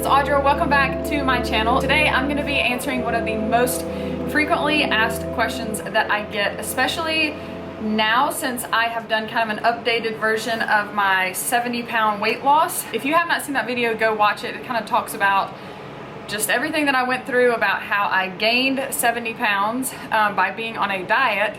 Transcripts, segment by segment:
Audra. Welcome back to my channel. Today I'm going to be answering one of the most frequently asked questions that I get, especially now since I have done kind of an updated version of my 70-pound weight loss. If you have not seen that video, go watch it. It kind of talks about just everything that I went through about how I gained 70 pounds by being on a diet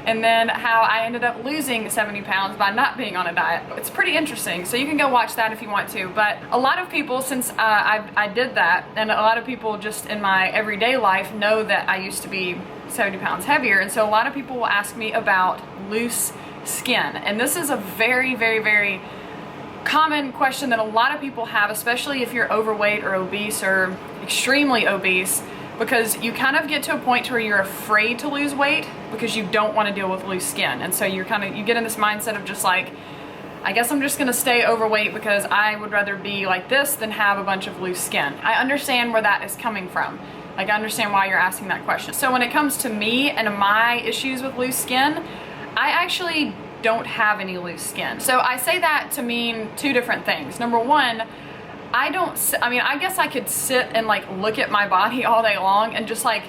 and then how I ended up losing 70 pounds by not being on a diet. It's pretty interesting, so you can go watch that if you want to. But a lot of people, since I did that, and a lot of people just in my everyday life know that I used to be 70 pounds heavier, and so a lot of people will ask me about loose skin. And this is a very, very, very common question that a lot of people have, especially if you're overweight or obese or extremely obese, because you kind of get to a point to where you're afraid to lose weight because you don't want to deal with loose skin. And so you get in this mindset of just like, I guess I'm just gonna stay overweight because I would rather be like this than have a bunch of loose skin. I understand where that is coming from. Like, I understand why you're asking that question. So when it comes to me and my issues with loose skin, I actually don't have any loose skin. So I say that to mean two different things. Number one, I guess I could sit and like look at my body all day long and just like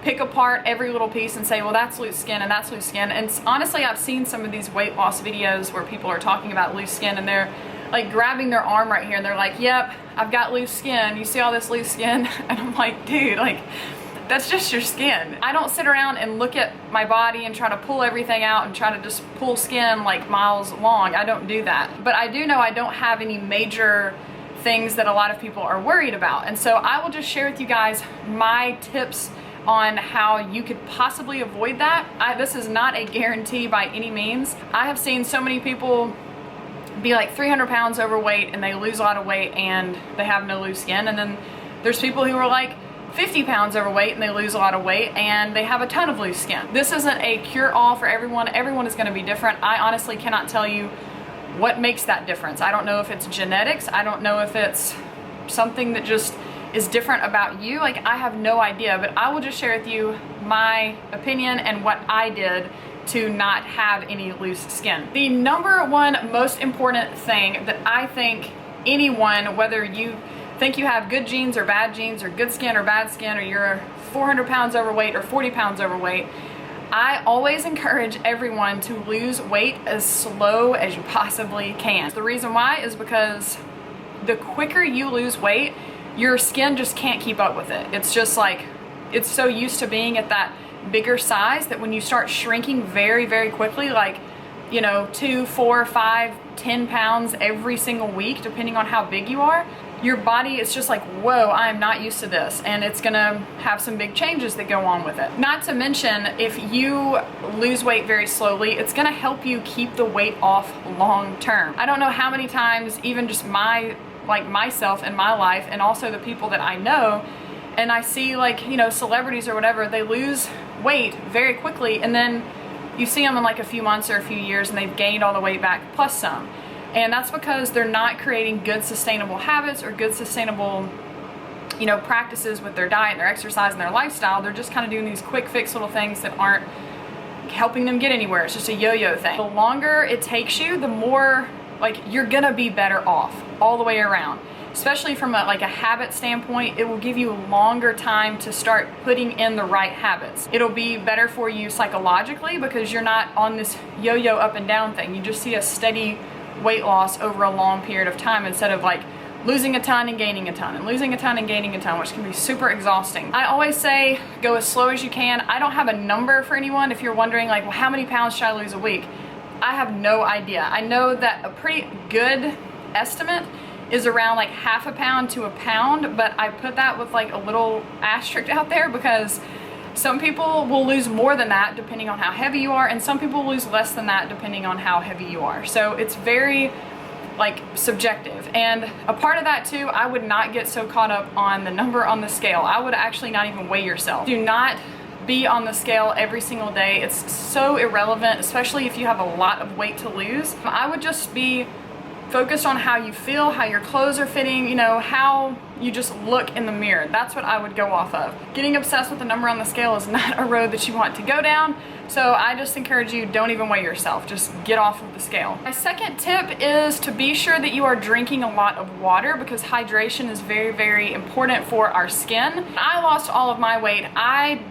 pick apart every little piece and say, well, that's loose skin and that's loose skin. And honestly, I've seen some of these weight loss videos where people are talking about loose skin and they're like grabbing their arm right here and they're like, yep, I've got loose skin. You see all this loose skin? And I'm like, dude, like, that's just your skin. I don't sit around and look at my body and try to pull everything out and try to just pull skin like miles long. I don't do that. But I do know I don't have any major things that a lot of people are worried about. And so I will just share with you guys my tips on how you could possibly avoid that. This is not a guarantee by any means. I have seen so many people be like 300 pounds overweight and they lose a lot of weight and they have no loose skin. And then there's people who are like 50 pounds overweight and they lose a lot of weight and they have a ton of loose skin. This isn't a cure-all for everyone. Everyone is going to be different. I honestly cannot tell you what makes that difference. I don't know if it's genetics. I don't know if it's something that just is different about you. Like, I have no idea, but I will just share with you my opinion and what I did to not have any loose skin. The number one most important thing that I think anyone, whether you think you have good genes or bad genes or good skin or bad skin, or you're 400 pounds overweight or 40 pounds overweight, I always encourage everyone to lose weight as slow as you possibly can. The reason why is because the quicker you lose weight, your skin just can't keep up with it. It's just like, it's so used to being at that bigger size that when you start shrinking very, very quickly, like, you know, 2, 4, 5, 10 pounds every single week, depending on how big you are, your body is just like, whoa, I am not used to this. And it's gonna have some big changes that go on with it. Not to mention, if you lose weight very slowly, it's gonna help you keep the weight off long term. I don't know how many times, even just myself in my life, and also the people that I know, and I see, like, you know, celebrities or whatever, they lose weight very quickly, and then you see them in like a few months or a few years and they've gained all the weight back plus some. And that's because they're not creating good sustainable habits or good sustainable, you know, practices with their diet and their exercise and their lifestyle. They're just kind of doing these quick fix little things that aren't helping them get anywhere. It's just a yo-yo thing. The longer it takes you, the more like you're gonna be better off all the way around. Especially from a habit standpoint, it will give you longer time to start putting in the right habits. It'll be better for you psychologically because you're not on this yo-yo up and down thing. You just see a steady weight loss over a long period of time instead of like losing a ton and gaining a ton and losing a ton and gaining a ton, which can be super exhausting. I always say go as slow as you can. I don't have a number for anyone. If you're wondering like, well, how many pounds should I lose a week? I have no idea. I know that a pretty good estimate is around like half a pound to a pound, but I put that with like a little asterisk out there because some people will lose more than that depending on how heavy you are, and some people lose less than that depending on how heavy you are. So it's very like subjective. And a part of that too, I would not get so caught up on the number on the scale. I would actually not even weigh yourself. Do not be on the scale every single day. It's so irrelevant, especially if you have a lot of weight to lose. I would just be focused on how you feel, how your clothes are fitting, you know, how you just look in the mirror. That's what I would go off of. Getting obsessed with the number on the scale is not a road that you want to go down. So I just encourage you, don't even weigh yourself, just get off of the scale. My second tip is to be sure that you are drinking a lot of water, because hydration is very, very important for our skin. I lost all of my weight. I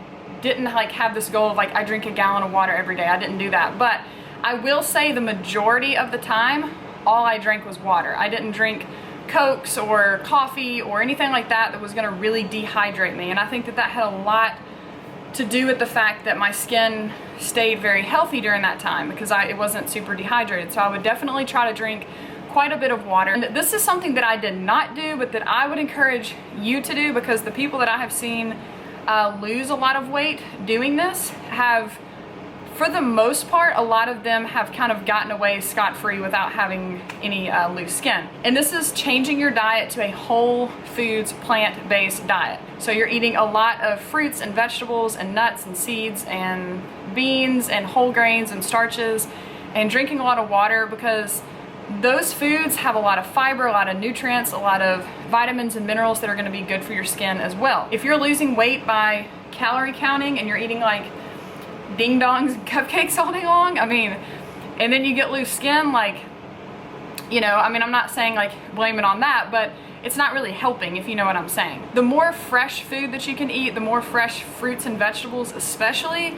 didn't like have this goal of like, I drink a gallon of water every day. I didn't do that. But I will say the majority of the time, all I drank was water. I didn't drink Cokes or coffee or anything like that that was gonna really dehydrate me. And I think that that had a lot to do with the fact that my skin stayed very healthy during that time, because it wasn't super dehydrated. So I would definitely try to drink quite a bit of water. And this is something that I did not do, but that I would encourage you to do, because the people that I have seen lose a lot of weight doing this have, for the most part, a lot of them have kind of gotten away scot-free without having any loose skin. And this is changing your diet to a whole foods, plant-based diet. So you're eating a lot of fruits and vegetables and nuts and seeds and beans and whole grains and starches, and drinking a lot of water, because those foods have a lot of fiber, a lot of nutrients, a lot of vitamins and minerals that are going to be good for your skin as well. If you're losing weight by calorie counting and you're eating like ding dongs and cupcakes all day long, I mean, and then you get loose skin, like, you know, I mean, I'm not saying like blame it on that, but it's not really helping, if you know what I'm saying. The more fresh food that you can eat, the more fresh fruits and vegetables especially,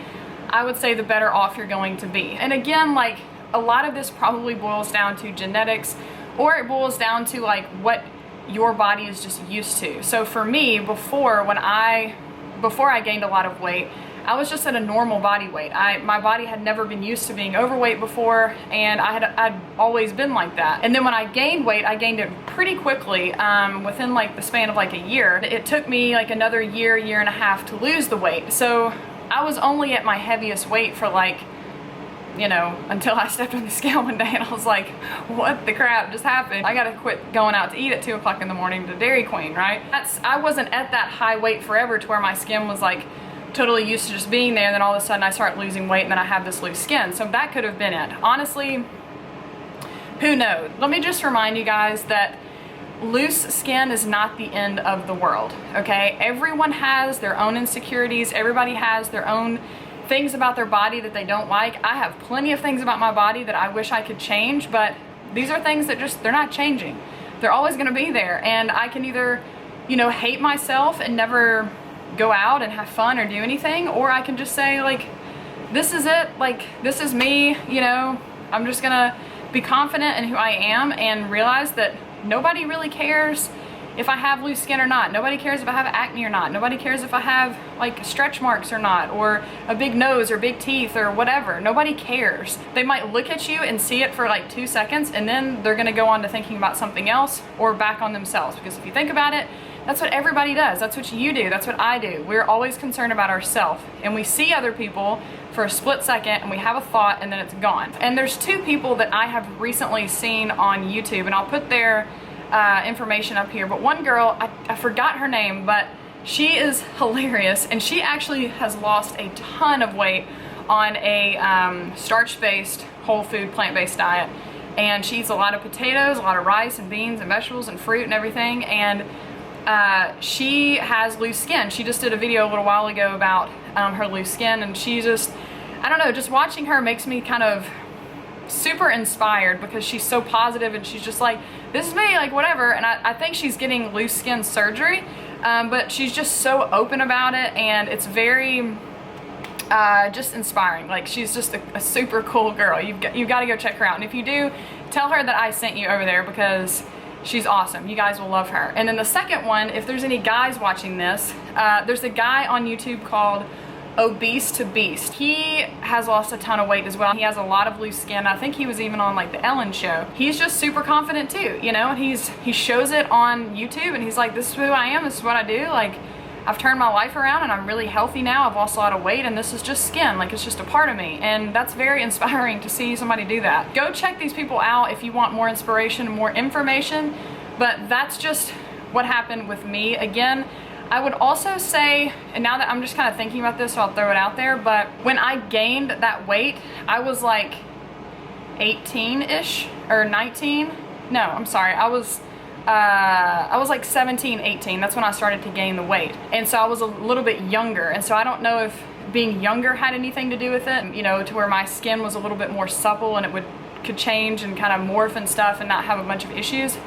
I would say the better off you're going to be. And again, like, a lot of this probably boils down to genetics, or it boils down to like what your body is just used to. So for me, before I gained a lot of weight, I was just at a normal body weight. My body had never been used to being overweight before, and I'd always been like that. And then when I gained weight, I gained it pretty quickly, within like the span of like a year. It took me like another year and a half to lose the weight. So I was only at my heaviest weight for like, you know, until I stepped on the scale one day and I was like, what the crap just happened? I gotta quit going out to eat at 2 o'clock in the morning to Dairy Queen, right? I wasn't at that high weight forever to where my skin was like totally used to just being there, and then all of a sudden I start losing weight and then I have this loose skin. So that could have been it. Honestly, who knows? Let me just remind you guys that loose skin is not the end of the world, okay? Everyone has their own insecurities. Everybody has their own things about their body that they don't like. I have plenty of things about my body that I wish I could change, but these are things that just, they're not changing. They're always gonna be there, and I can either, you know, hate myself and never go out and have fun or do anything, or I can just say like, this is it, like, this is me, you know, I'm just gonna be confident in who I am and realize that nobody really cares if I have loose skin or not. Nobody cares if I have acne or not. Nobody cares if I have like stretch marks or not, or a big nose or big teeth or whatever. Nobody cares. They might look at you and see it for like 2 seconds, and then they're gonna go on to thinking about something else or back on themselves. Because if you think about it, that's what everybody does. That's what you do. That's what I do. We're always concerned about ourselves, and we see other people for a split second and we have a thought and then it's gone. And there's 2 people that I have recently seen on YouTube, and I'll put their information up here. But one girl, I forgot her name, but she is hilarious, and she actually has lost a ton of weight on a starch-based, whole food, plant-based diet. And she eats a lot of potatoes, a lot of rice and beans and vegetables and fruit and everything. And she has loose skin. She just did a video a little while ago about her loose skin, and she just, I don't know, just watching her makes me kind of super inspired, because she's so positive and she's just like, this is me, like whatever. And I think she's getting loose skin surgery, but she's just so open about it, and it's very just inspiring. Like, she's just a super cool girl. You've got to go check her out, and if you do, tell her that I sent you over there, because she's awesome. You guys will love her. And then the second one, if there's any guys watching this, there's a guy on YouTube called Obese to Beast. He has lost a ton of weight as well. He has a lot of loose skin. I think he was even on like the Ellen show. He's just super confident too, you know, and he shows it on YouTube, and he's like, this is who I am, this is what I do. Like, I've turned my life around and I'm really healthy now. I've lost a lot of weight, and this is just skin. Like, it's just a part of me. And that's very inspiring to see somebody do that. Go check these people out if you want more inspiration and more information. But that's just what happened with me. Again, I would also say, and now that I'm just kind of thinking about this, so I'll throw it out there, but when I gained that weight, I was like 18-ish or 19. no, I'm sorry, I was like 17, 18. That's when I started to gain the weight. And so I was a little bit younger. And so I don't know if being younger had anything to do with it, you know, to where my skin was a little bit more supple and it could change and kind of morph and stuff and not have a bunch of issues.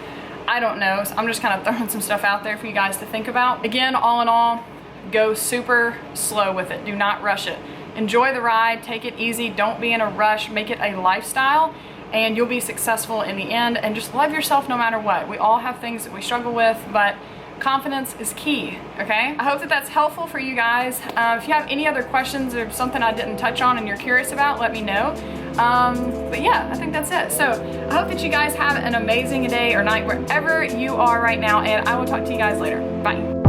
I don't know. So I'm just kind of throwing some stuff out there for you guys to think about. Again, all in all, go super slow with it. Do not rush it. Enjoy the ride, take it easy, don't be in a rush, make it a lifestyle, and you'll be successful in the end. And just love yourself no matter what. We all have things that we struggle with, but confidence is key, okay? I hope that that's helpful for you guys. If you have any other questions or something I didn't touch on and you're curious about, let me know. But yeah, I think that's it. So I hope that you guys have an amazing day or night wherever you are right now, and I will talk to you guys later. Bye.